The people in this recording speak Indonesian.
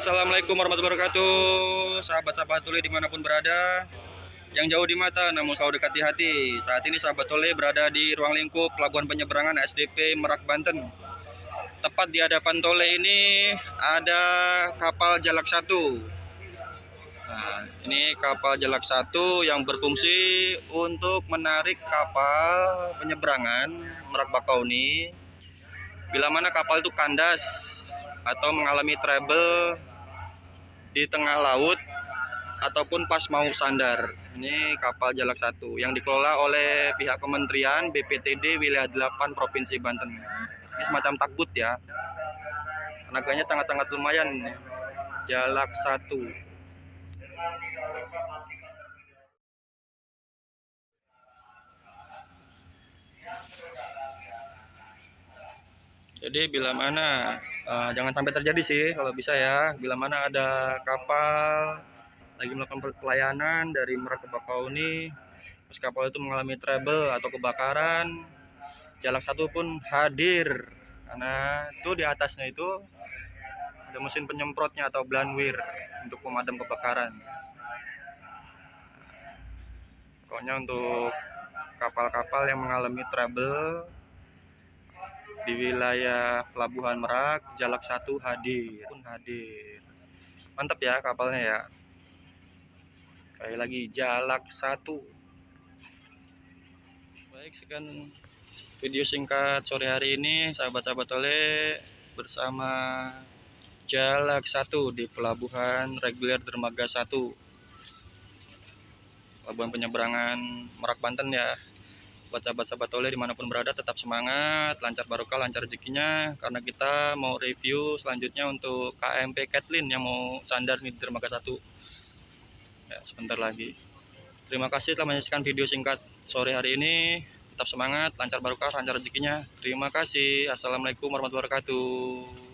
Assalamualaikum warahmatullahi wabarakatuh. Sahabat-sahabat Tole dimanapun berada, yang jauh di mata namun selalu dekat di hati. Saat ini sahabat Tole berada di ruang lingkup Pelabuhan Penyeberangan SDP Merak, Banten. Tepat di hadapan Tole ini ada kapal Jalak 1. Nah, ini kapal Jalak 1 yang berfungsi untuk menarik kapal penyeberangan Merak Bakauni bila mana kapal itu kandas atau mengalami trouble di tengah laut ataupun pas mau sandar. Ini kapal Jalak 1 yang dikelola oleh pihak Kementerian BPTD Wilayah 8 Provinsi Banten. Ini semacam takbut ya. Tenaganya sangat-sangat lumayan. Jalak 1. Jadi bila mana jangan sampai terjadi sih kalau bisa ya, bila mana ada kapal lagi melakukan pelayanan dari Merak ke Bakauni, terus kapal itu mengalami trouble atau kebakaran, Jalak 1 pun hadir karena itu di atasnya itu ada mesin penyemprotnya atau blanwir untuk pemadam kebakaran. Pokoknya untuk kapal-kapal yang mengalami trouble di wilayah Pelabuhan Merak, Jalak 1 hadir. Mantap ya kapalnya ya. Sekali lagi Jalak 1. Baik, sekian video singkat sore hari ini sahabat-sahabat Tole bersama Jalak 1 di Pelabuhan Reguler Dermaga 1. Pelabuhan Penyeberangan Merak, Banten ya. Buat sahabat-sahabat Tole dimanapun berada tetap semangat, lancar barokah, lancar rezekinya, karena kita mau review selanjutnya untuk KMP Kathleen yang mau sandar di dermaga 1 ya, sebentar lagi. Terima kasih telah menyaksikan video singkat sore hari ini. Tetap semangat, lancar barokah, lancar rezekinya. Terima kasih. Assalamualaikum warahmatullahi wabarakatuh.